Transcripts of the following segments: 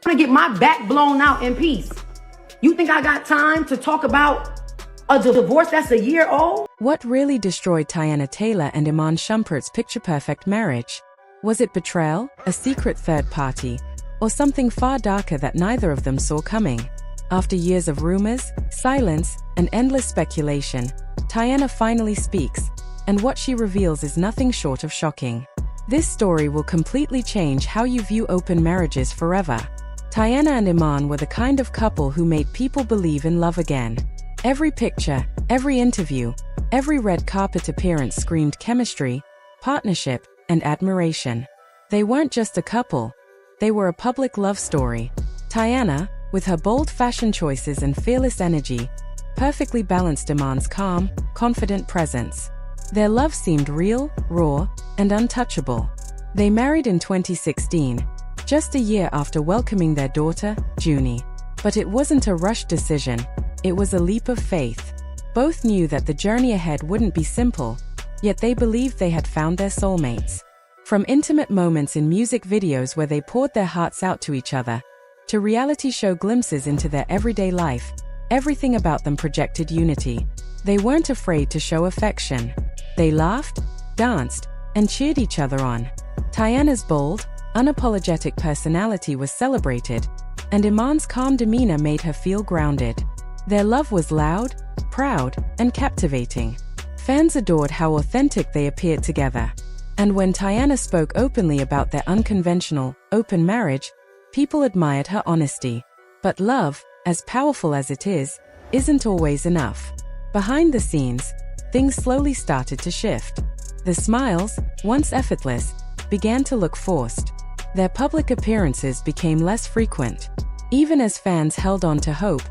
to get my back blown out in peace. You think I got time to talk about a divorce that's a year old? What really destroyed Teyana Taylor and Iman Shumpert's picture-perfect marriage? Was it betrayal, a secret third party, or something far darker that neither of them saw coming? After years of rumors, silence, and endless speculation, Teyana finally speaks, and what she reveals is nothing short of shocking. This story will completely change how you view open marriages forever. Teyana and Iman were the kind of couple who made people believe in love again. Every picture, every interview, every red carpet appearance screamed chemistry, partnership, and admiration. They weren't just a couple, they were a public love story. Teyana, with her bold fashion choices and fearless energy, perfectly balanced Iman's calm, confident presence. Their love seemed real, raw, and untouchable. They married in 2016, just a year after welcoming their daughter, Junie. But it wasn't a rushed decision, it was a leap of faith. Both knew that the journey ahead wouldn't be simple, yet they believed they had found their soulmates. From intimate moments in music videos where they poured their hearts out to each other, to reality show glimpses into their everyday life, everything about them projected unity. They weren't afraid to show affection. They laughed, danced, and cheered each other on. Teyana's bold, unapologetic personality was celebrated, and Iman's calm demeanor made her feel grounded. Their love was loud, proud, and captivating. Fans adored how authentic they appeared together. And when Teyana spoke openly about their unconventional, open marriage, people admired her honesty. But love, as powerful as it is, isn't always enough. Behind the scenes, things slowly started to shift. The smiles, once effortless, began to look forced. Their public appearances became less frequent. Even as fans held on to hope,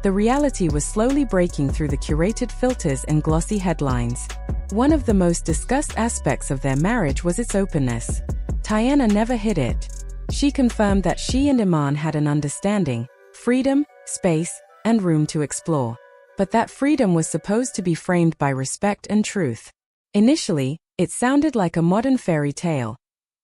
the reality was slowly breaking through the curated filters and glossy headlines. One of the most discussed aspects of their marriage was its openness. Teyana never hid it. She confirmed that she and Iman had an understanding, freedom, space, and room to explore. But that freedom was supposed to be framed by respect and truth. Initially, it sounded like a modern fairy tale.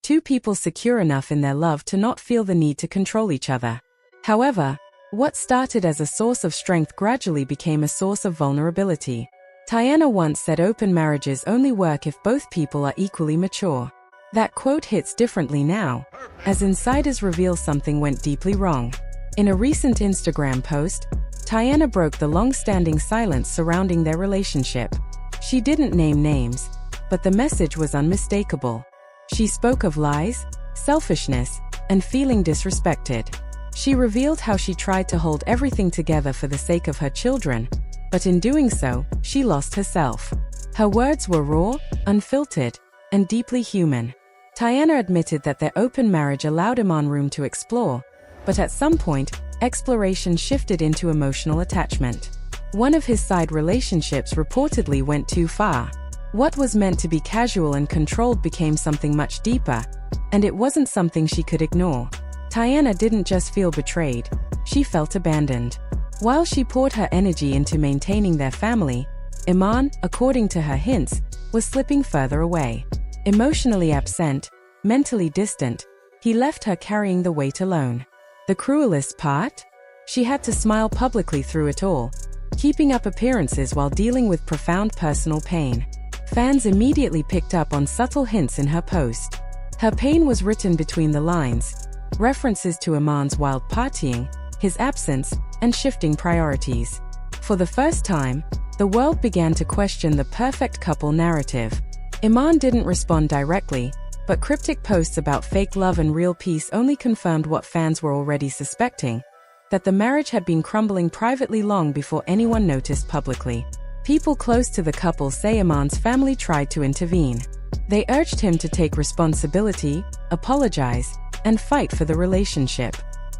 Two people secure enough in their love to not feel the need to control each other. However, what started as a source of strength gradually became a source of vulnerability. Teyana once said open marriages only work if both people are equally mature. That quote hits differently now, as insiders reveal something went deeply wrong. In a recent Instagram post, Teyana broke the long-standing silence surrounding their relationship. She didn't name names, but the message was unmistakable. She spoke of lies, selfishness, and feeling disrespected. She revealed how she tried to hold everything together for the sake of her children, but in doing so, she lost herself. Her words were raw, unfiltered, and deeply human. Teyana admitted that their open marriage allowed Iman room to explore, but at some point, exploration shifted into emotional attachment. One of his side relationships reportedly went too far. What was meant to be casual and controlled became something much deeper, and it wasn't something she could ignore. Teyana didn't just feel betrayed, she felt abandoned. While she poured her energy into maintaining their family, Iman, according to her hints, was slipping further away. Emotionally absent, mentally distant, he left her carrying the weight alone. The cruelest part? She had to smile publicly through it all, keeping up appearances while dealing with profound personal pain. Fans immediately picked up on subtle hints in her post. Her pain was written between the lines, references to Iman's wild partying, his absence, and shifting priorities. For the first time, the world began to question the perfect couple narrative. Iman didn't respond directly, but cryptic posts about fake love and real peace only confirmed what fans were already suspecting, that the marriage had been crumbling privately long before anyone noticed publicly. People close to the couple say Iman's family tried to intervene. They urged him to take responsibility, apologize, and fight for the relationship.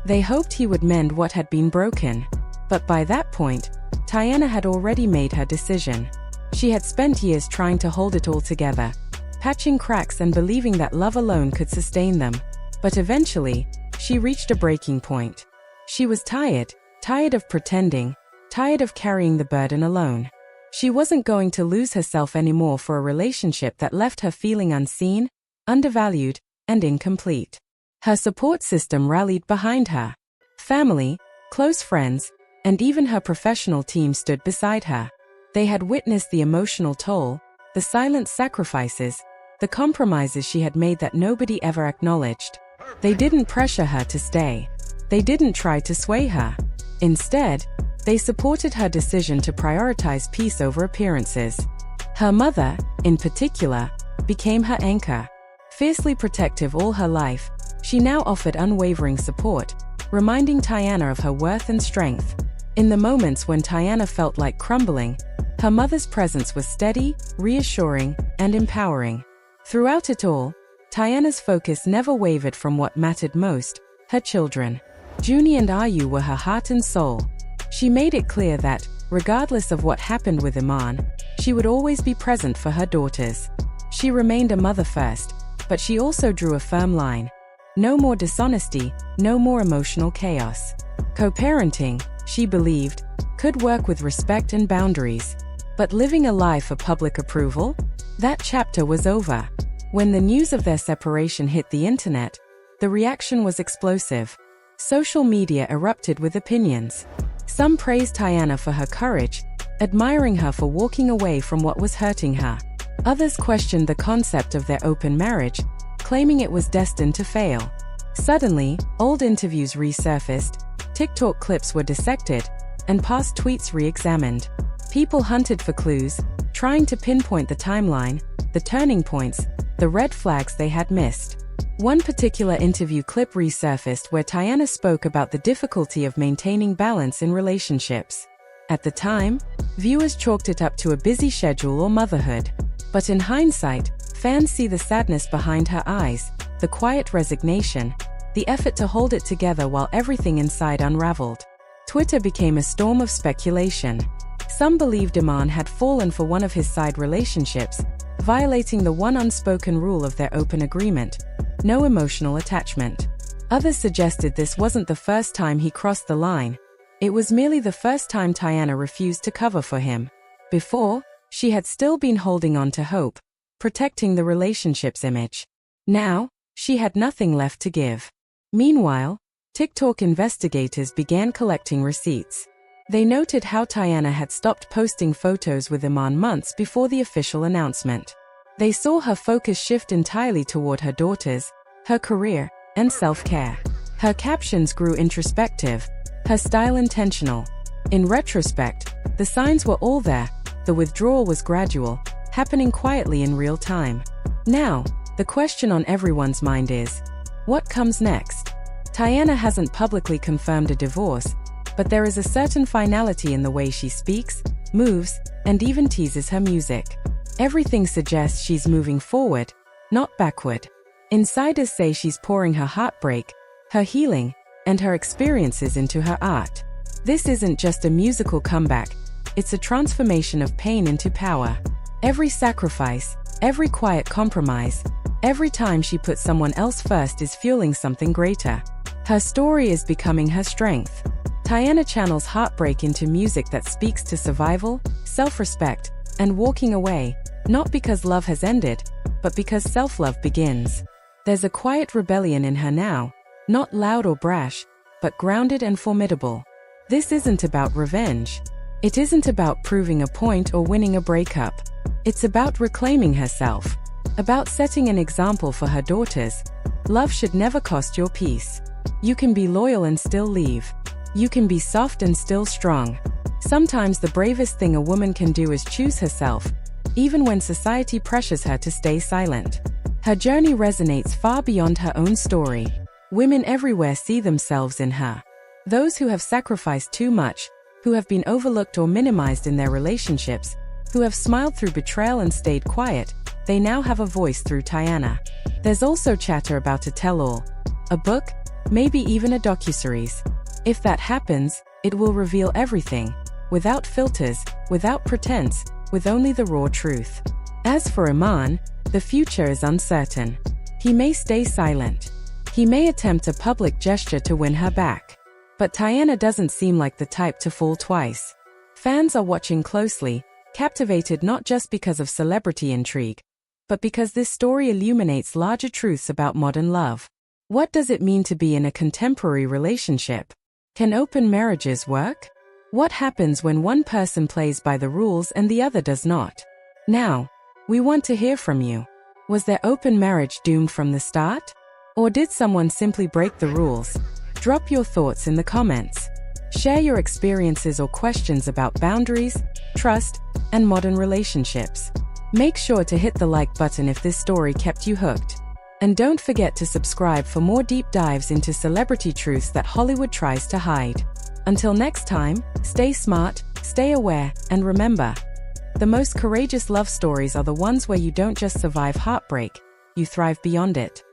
They hoped he would mend what had been broken. But by that point, Teyana had already made her decision. She had spent years trying to hold it all together, patching cracks and believing that love alone could sustain them. But eventually, she reached a breaking point. She was tired of pretending, tired of carrying the burden alone. She wasn't going to lose herself anymore for a relationship that left her feeling unseen, undervalued, and incomplete. Her support system rallied behind her. Family, close friends, and even her professional team stood beside her. They had witnessed the emotional toll, the silent sacrifices, the compromises she had made that nobody ever acknowledged. They didn't pressure her to stay. They didn't try to sway her. Instead, they supported her decision to prioritize peace over appearances. Her mother, in particular, became her anchor. Fiercely protective all her life, she now offered unwavering support, reminding Teyana of her worth and strength. In the moments when Teyana felt like crumbling, her mother's presence was steady, reassuring, and empowering. Throughout it all, Teyana's focus never wavered from what mattered most: her children. Junie and Ayu were her heart and soul. She made it clear that, regardless of what happened with Iman, she would always be present for her daughters. She remained a mother first, but she also drew a firm line. No more dishonesty, no more emotional chaos. Co-parenting, she believed, could work with respect and boundaries. But living a life for public approval? That chapter was over. When the news of their separation hit the internet, the reaction was explosive. Social media erupted with opinions. Some praised Teyana for her courage, admiring her for walking away from what was hurting her. Others questioned the concept of their open marriage, claiming it was destined to fail. Suddenly, old interviews resurfaced, TikTok clips were dissected, and past tweets re-examined. People hunted for clues, trying to pinpoint the timeline, the turning points, the red flags they had missed. One particular interview clip resurfaced where Teyana spoke about the difficulty of maintaining balance in relationships. At the time, viewers chalked it up to a busy schedule or motherhood. But in hindsight, fans see the sadness behind her eyes, the quiet resignation, the effort to hold it together while everything inside unraveled. Twitter became a storm of speculation. Some believed Iman had fallen for one of his side relationships, violating the one unspoken rule of their open agreement: no emotional attachment. Others suggested this wasn't the first time he crossed the line. It was merely the first time Teyana refused to cover for him. Before, she had still been holding on to hope, protecting the relationship's image. Now, she had nothing left to give. Meanwhile, TikTok investigators began collecting receipts. They noted how Teyana had stopped posting photos with Iman months before the official announcement. They saw her focus shift entirely toward her daughters, her career, and self-care. Her captions grew introspective, her style intentional. In retrospect, the signs were all there. The withdrawal was gradual, happening quietly in real time. Now, the question on everyone's mind is, what comes next? Teyana hasn't publicly confirmed a divorce, but there is a certain finality in the way she speaks, moves, and even teases her music. Everything suggests she's moving forward, not backward. Insiders say she's pouring her heartbreak, her healing, and her experiences into her art. This isn't just a musical comeback, it's a transformation of pain into power. Every sacrifice, every quiet compromise, every time she puts someone else first is fueling something greater. Her story is becoming her strength. Teyana channels heartbreak into music that speaks to survival, self-respect, and walking away, not because love has ended, but because self-love begins. There's a quiet rebellion in her now, not loud or brash, but grounded and formidable. This isn't about revenge. It isn't about proving a point or winning a breakup. It's about reclaiming herself, about setting an example for her daughters. Love should never cost your peace. You can be loyal and still leave. You can be soft and still strong. Sometimes the bravest thing a woman can do is choose herself, even when society pressures her to stay silent. Her journey resonates far beyond her own story. Women everywhere see themselves in her. Those who have sacrificed too much, who have been overlooked or minimized in their relationships, who have smiled through betrayal and stayed quiet, they now have a voice through Teyana. There's also chatter about a tell-all, a book, maybe even a docuseries. If that happens, it will reveal everything, without filters, without pretense, with only the raw truth. As for Iman, the future is uncertain. He may stay silent. He may attempt a public gesture to win her back. But Teyana doesn't seem like the type to fall twice. Fans are watching closely, captivated not just because of celebrity intrigue, but because this story illuminates larger truths about modern love. What does it mean to be in a contemporary relationship? Can open marriages work? What happens when one person plays by the rules and the other does not? Now, we want to hear from you. Was their open marriage doomed from the start? Or did someone simply break the rules? Drop your thoughts in the comments. Share your experiences or questions about boundaries, trust, and modern relationships. Make sure to hit the like button if this story kept you hooked. And don't forget to subscribe for more deep dives into celebrity truths that Hollywood tries to hide. Until next time, stay smart, stay aware, and remember, the most courageous love stories are the ones where you don't just survive heartbreak, you thrive beyond it.